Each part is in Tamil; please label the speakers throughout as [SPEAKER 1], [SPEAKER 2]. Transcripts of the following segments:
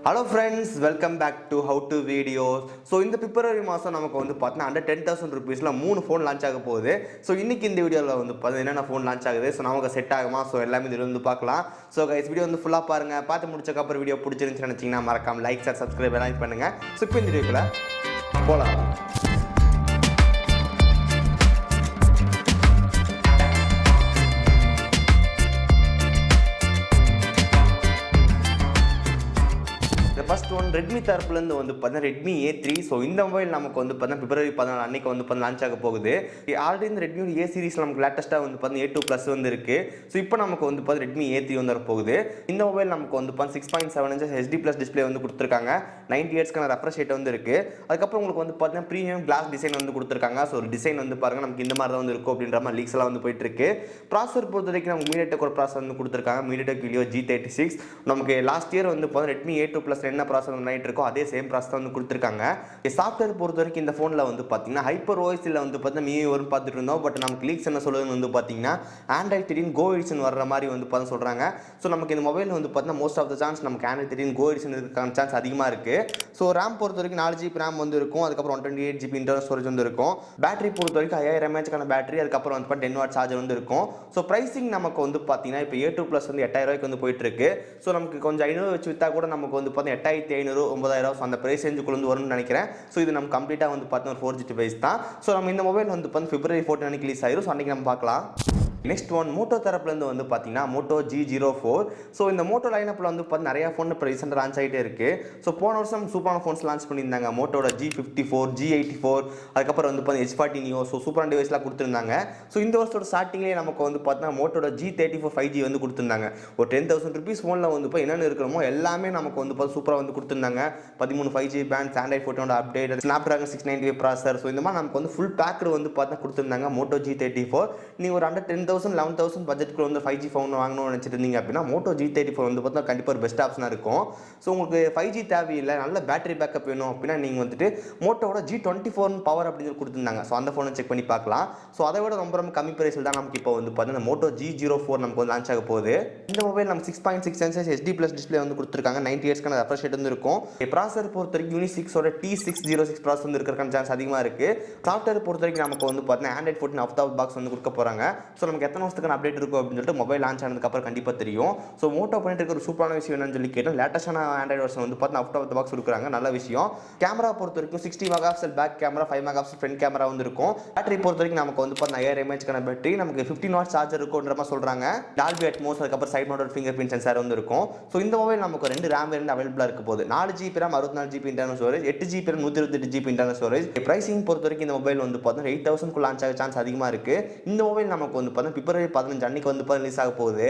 [SPEAKER 1] Hello friends, welcome back to How to Videos. So in the February மாசம் நமக்கு வந்து பார்த்தா under 10,000 rupeesல 3 ஃபோன் லான்ச் ஆக போகுது. So இன்னைக்கு இந்த வீடியோல வந்து பார்த்தா என்னென்ன ஃபோன் லான்ச் ஆகுது, so நமக்கு செட் ஆகுமா, so எல்லாமே இதுல வந்து பார்க்கலாம். So guys வீடியோ வந்து ஃபுல்லா பாருங்க. பார்த்து முடிச்சதுக்கு அப்புறம் வீடியோ பிடிச்சிருந்துச்சுன்னு நினைச்சீங்கன்னா மறக்காம லைக், ஷேர், சப்ஸ்கிரைப் எல்லாம் பண்ணுங்க. So இப்போ இந்த வீடியோக்குள்ள போலாம். ஃபர்ஸ்ட் ஒன் ரெட்மி தரப்புலேருந்து வந்து பார்த்தீங்கன்னா ரெட்மி A3. ஸோ இந்த மொபைல் நமக்கு வந்து பார்த்தீங்கன்னா February 14 அன்னைக்கு வந்து பார்த்தீங்கன்னா லான்ச் ஆக போகுது. ஆல்ரெடி இந்த ரெட்மி A சீரிஸ் நமக்கு லேட்டஸ்ட்டாக வந்து பார்த்தீங்கன்னா A2+ வந்து இருக்குது. ஸோ இப்போ நமக்கு வந்து பார்த்தீங்கன்னா ரெட்மி A3 வந்து வரப்போகுது. இந்த மொபைல் நமக்கு வந்து பார்த்தீங்கன்னா 6.7 inches HD+ டிஸ்பிளே வந்து கொடுத்துருக்காங்க. 90 Hzக்கான ரெஃப்ரெஷ் ரேட் வந்து இருக்குது. அதுக்கப்புறம் உங்களுக்கு வந்து பார்த்தீங்கன்னா ப்ரீமியம் கிளாஸ் டிசைன் வந்து கொடுத்துருக்காங்க. ஸோ ஒரு டிசைன் வந்து பாருங்கள் நமக்கு இந்த மாதிரி தான் வந்து இருக்கும் அப்படின்ற மாதிரி லீக்ஸ் எல்லாம் வந்து போயிட்டு இருக்கு. ப்ராசஸர் பொறுத்த வரைக்கும் நமக்கு மீடியாடெக் ஒரு ப்ராசஸர் வந்து கொடுத்துருக்காங்க. MediaTek Helio G36. நமக்கு லாஸ்ட் இயர் வந்து பார்த்தீங்கன்னா ரெட்மி A2+ என்ன ப்ராசஸர் பண்ணிட்டு இருக்கோ அதே சேம் ப்ராசஸ் வந்து கொடுத்துருக்காங்க. சாஃப்ட்வேர் பொறுத்த வரைக்கும் இந்த ஃபோனில் வந்து பார்த்தீங்கன்னா ஹைப்பர் ஓஎஸ்ல வந்து பார்த்தீங்கன்னா மீ வரும் பார்த்துட்டு இருந்தோம். பட் நமக்கு லீக்ஸ் என்ன சொல்லுதுன்னு வந்து பார்த்தீங்கன்னா Android 13 Go எடிஷன் வர்ற மாதிரி வந்து பார்த்து சொல்கிறாங்க. ஸோ நமக்கு இந்த மொபைல் வந்து பார்த்தீங்கன்னா மோஸ்ட் ஆஃப் த சான்ஸ் நமக்கு Android 13 Go எடிஷன் இருக்கான சான்ஸ் அதிகமாக இருக்குது. ஸோ ரேம் பொறுத்த வரைக்கும் 4GB ரேம் வந்து இருக்கும். அதுக்கப்புறம் 128GB இன்டர்னல் ஸ்டோரேஜ் வந்து இருக்கும். பேட்டரி பொறுத்த வரைக்கும் 5000 mAhக்கான பேட்டரி, அதுக்கப்புறம் வந்து 10W சார்ஜர் வந்து இருக்கும். ஸோ ப்ரைசிங் நமக்கு வந்து பார்த்தீங்கன்னா இப்போ A2+ வந்து 8000 வந்து போயிட்டு இருக்கு. ஸோ நமக்கு கொஞ்சம் 500 வச்சு விற்றா கூட நமக்கு வந்து பார்த்தீங்கன்னா 8500 9000 அந்த பிரைஸ் ரேஞ்சுக்குள்ள வரும்னு நினைக்கிறேன். ஸோ இது நம்ம கம்ப்ளீட்டாக வந்து பார்த்தீங்கன்னா ஒரு 4G டிவைஸ் தான். ஸோ நம்ம இந்த மொபைல் வந்து February 14 அன்னைக்கு ரிலீஸ் ஆயிரும். ஸோ அன்னைக்கு நம்ம பார்க்கலாம். நெக்ஸ்ட் ஒன் மோட்டோ தரப்புலேருந்து வந்து பார்த்தீங்கன்னா மோட்டோ G04. ஸோ இந்த மோட்டோ லைனப்பில் வந்து பார்த்தீங்கன்னா நிறைய ஃபோன் இப்போ ரீசெண்டாக லான்ச் ஆகிட்டே இருக்குது. ஸோ போன வருஷம் சூப்பரான ஃபோன்ஸ் லான்ச் பண்ணியிருந்தாங்க. மோட்டோட G54, G84, அதுக்கப்புறம் வந்து பார்த்தீங்கன்னா H40 Neo. ஸோ சூப்பரான டிவைஸ்லாம் கொடுத்துருந்தாங்க. ஸோ இந்த வருஷத்தோட ஸ்டார்டிங்லேயே நமக்கு வந்து பார்த்தீங்கன்னா மோட்டோட G34 5G வந்து கொடுத்துருந்தாங்க. ஒரு 10,000 rupees ஃபோனில் வந்து இப்போ என்னென்ன இருக்கணுமோ எல்லாமே நமக்கு வந்து பார்த்து சூப்பராக வந்து கொடுத்துருந்தாங்க. 13 5G band, Android 14 update, Snapdragon 695 processor. So இந்த மாதிரி நமக்கு வந்து ஃபுல் பேக்கடு வந்து பார்த்தீங்கன்னா கொடுத்துருந்தாங்க மோட்டோ G34. நீங்கள் ஒரு அண்டர் 10,000 11,000 பட்ஜெட்குள்ள வந்து 5G ஃபோன் வாங்கணும்னு நினச்சிட்டு இருந்தீங்க அப்படின்னா மோட்டோ G34 வந்து பார்த்தா கண்டிப்பாக ஒரு பெஸ்ட் ஆப்ஷனாக இருக்கும். ஸோ உங்களுக்கு 5G தேவையில்லை, நல்ல பேட்டரி பேக்கப் வேணும் அப்படின்னா நீங்கள் வந்துட்டு மோட்டோட G24 பவர் அப்படின்னு சொல்லி கொடுத்துருந்தாங்க. ஸோ அந்த ஃபோனை செக் பண்ணி பார்க்கலாம். ஸோ அதை விட ரொம்ப ரொம்ப கம்மி பிரைஸில் தான் நமக்கு இப்போ வந்து பார்த்தீங்கன்னா மோட்டோ G04 நமக்கு வந்து லான்ச் ஆக போகுது. இந்த மொபைல் நம்ம 6.6 inches HD+ டிஸ்பிளே வந்து கொடுத்துருக்காங்க. 90 Hzக்கான ரெஃப்ரெஷ் ரேட் வந்து இருக்கும். ப்ராசஸர் பொறுத்த வரைக்கும் Unix6ஓட T606 ப்ராசஸ் வந்து இருக்கிறக்கான சான்ஸ் அதிகமாக இருக்குது. சாஃப்ட்வேர் பொறுத்த வரைக்கும் நமக்கு வந்து பார்த்தீங்கன்னா Android 14 அவுட் ஆஃப் பாக்ஸ் வந்து கொடுக்க போகிறாங்க. ஸோ நமக்கு எத்தனை வருஷத்துக்கு அப்டேட் இருக்கும் அப்படின்னு சொல்லிட்டு மொபைல் லான்ச் ஆனதுக்கப்புறம் கண்டிப்பாக தெரியும். ஸோ மோட்டோ பண்ணிட்டு இருக்க ஒரு சூப்பரான விஷயம் என்னன்னு சொல்லி கேட்டால் லேட்டஸ்டான ஆண்ட்ராய்டு வெர்ஷன் வந்து பார்த்தீங்கன்னா அவுட் ஆஃப் த பாக்ஸ் கொடுக்குறாங்க. நல்ல விஷயம். கேமரா பொறுத்த வரைக்கும் 60 megapixel back camera, 5 megapixel front camera வந்து இருக்கும். பேட்டரி பொறுத்த வரைக்கும் நமக்கு வந்து பார்த்தீங்கன்னா 5000 mAhக்கான பேட்டரி, நமக்கு 15W சார்ஜர் இருக்குன்ற மாதிரி சொல்கிறாங்க. டால்பி அட்மோஸ், அதுக்கப்புறம் side mounted fingerprint sensor வந்து இருக்கும். ஸோ இந்த மொபைல் நமக்கு 2 ரேம் வேரியன்ட் அவைலபிளாக இருக்க போகுது. 4GB RAM 64GB internal storage, 8GB RAM 128GB internal storage. Pricing பொறுத்த வரைக்கும் இந்த மொபைல் வந்து பார்த்தீங்கன்னா 8000 லான்ச் ஆக சான்ஸ் அதிகமாக இருக்குது. இந்த மொபைல் நமக்கு வந்து பார்த்தீங்கன்னா February 15 அன்னைக்கு வந்து ரிலீஸ் ஆக போகுது.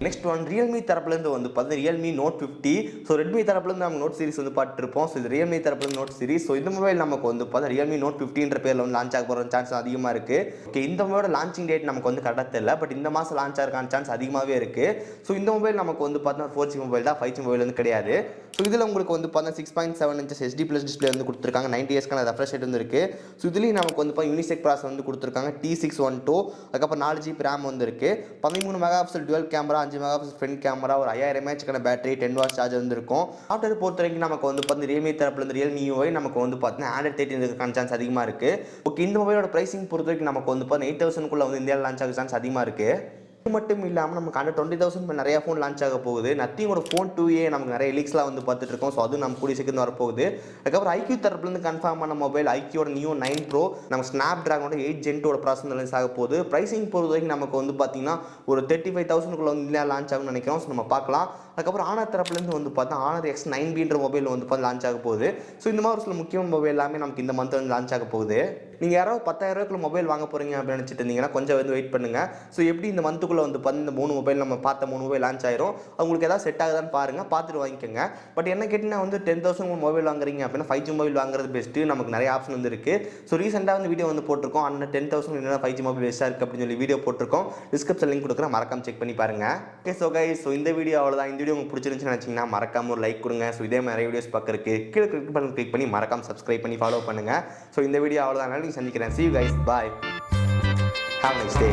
[SPEAKER 1] நெக்ஸ்ட் ஒன் ரியல்மி தரப்புலேருந்து வந்து பார்த்தீங்கன்னா ரியல்மி Note 50. ஸோ ரெட்மி தரப்புலேருந்து நம்ம நோட் சீரிஸ் வந்து பார்த்துருப்போம். ஸோ இது ரியல்மி தரப்புலேருந்து நோட் சீரிஸ். ஸோ இந்த மொபைல் நமக்கு வந்து பார்த்தீங்கன்னா ரியல்மி Note 50ன்ற பேரில் வந்து லான்ச் ஆக போகிற சான்ஸ் அதிகமாக இருக்குது. ஓகே, இந்த மொபைலோட லான்ச்சிங் டேட் நமக்கு வந்து கரெக்டாக தெரியல. பட் இந்த மாதம் லான்ச் ஆகிறக்கான சான்ஸ் அதிகமாகவே இருக்குது. ஸோ இந்த மொபைல் நமக்கு வந்து பார்த்தீங்கன்னா 4G மொபைல் தான், 5G மொபைல் வந்து கிடையாது. ஸோ இதில் உங்களுக்கு வந்து பார்த்தீங்கன்னா 6.7 inches HD+ டிஸ்பிளே வந்து கொடுத்துருக்காங்க. 90 Hzக்கான ரெஃப்ரெஷ் ரேட் வந்து இருக்குது. ஸோ இதுலேயும் நமக்கு வந்து Unix6 ப்ராசஸ் வந்து கொடுத்துருக்காங்க. T612, அதுக்கப்புறம் 4GB RAM வந்து இருக்குது. 13 megapixel twelve camera, 5 megapixel front camera, ஒரு 5000 mAhக்கான பேட்டரி, 10W சார்ஜர் வந்து இருக்கும். சாஃப்ட்வேர் பொறுத்த வரைக்கும் நமக்கு வந்து பார்த்தீங்கன்னா ரியல்மி தரப்புலேருந்து ரியல்மி UI நமக்கு வந்து பார்த்தீங்கன்னா Android 13 இருக்கான சான்ஸ் அதிகமாக இருக்குது. ஓகே, இந்த மொபைலோட பிரைசிங் பொறுத்த வரைக்கும் நமக்கு வந்து பார்த்தீங்கன்னா 8000 வந்து இந்தியாவில் லான்ச் ஆக சான்ஸ் அதிகமாக இருக்குது. இது மட்டும் இல்லாமல் நமக்கு அண்டர் 20,000 நிறைய ஃபோன் லான்ச் ஆக போகுது. நத்திங்கோட ஃபோன் 2A நமக்கு நிறைய லீக்ஸ்லாம் வந்து பார்த்துட்டு இருக்கோம். ஸோ அதுவும் நம்ம கூடிய சீக்கிரம் வரப்போகுது. அதுக்கப்புறம் IQ தரப்புலேருந்து கன்ஃபார்ம் பண்ண மொபைல் IQோட Neo 9 Pro நம்ம Snapdragon 8 Gen 2 ப்ராசஸர் ரிலீஸ் ஆக போகுது. ப்ரைசிங் பொறுத்த வரைக்கும் நமக்கு வந்து பார்த்தீங்கன்னா ஒரு 35,000 வந்து இந்தியா லான்ச் ஆகும்னு நினைக்கிறோம். ஸோ நம்ம பார்க்கலாம். அதுக்கப்புறம் ஆனர் தரப்புலேருந்து வந்து பார்த்தா ஆனர் X9Bன்ற மொபைல் வந்து பார்த்து லான்ச் ஆக போகுது. ஸோ இந்த மாதிரி ஒரு சில முக்கியமான மொபைல் எல்லாமே நமக்கு இந்த மந்த் வந்து லான்ச் ஆக போகுது. நீங்கள் யாராவது 10,000 மொபைல் வாங்க போகிறீங்க அப்படின்னு நினச்சிட்டு இருந்தீங்கன்னா கொஞ்சம் வந்து வெயிட் பண்ணுங்கள். ஸோ எப்படி இந்த மந்த்துக்குள்ளே வந்து பார்த்து இந்த 3 மொபைல் நம்ம பார்த்த 3 மொபைல் லான்ச் ஆயிரும். உங்களுக்கு ஏதாவது செட் ஆகுதான்னு பாருங்கள், பார்த்துட்டு வாங்கிக்கோங்க. பட் என்ன கேட்டிங்கன்னா வந்து 10,000 மொபைல் வாங்குறீங்க அப்படின்னா 5G மொபைல் வாங்குறது பெஸ்ட்டு. நமக்கு நிறைய ஆப்ஷன் வந்து இருக்குது. ஸோ ரீசெண்டாக வந்து வீடியோ வந்து போட்டிருக்கோம். அந்த 10,000 என்னென்ன 5G மொபைல் பெஸ்ட்டாக இருக்குது அப்படின்னு சொல்லி வீடியோ போட்டிருக்கோம். டிஸ்கிரிப்ஷன் லிங்க் கொடுக்குறேன், மறக்காம செக் பண்ணி பாருங்கள். ஓகே, ஸோ கைஸ், ஸோ இந்த வீடியோ அவ்வளோதான். இந்த வீடியோ உங்களுக்கு பிடிச்சிருந்துச்சுன்னு நினச்சிங்கன்னா மறக்காம ஒரு லைக் கொடுங்க. ஸோ இதே மாதிரி நிறைய வீடியோஸ் பார்க்கறதுக்கு கீழே கிளிக் பண்ணி மறக்காம சப்ஸ்கிரைப் பண்ணி ஃபாலோ பண்ணுங்கள். ஸோ இந்த வீடியோ அவ்வளோதான். நாளைக்கு சந்திக்கிறேன். See you guys. Bye. Have a nice day.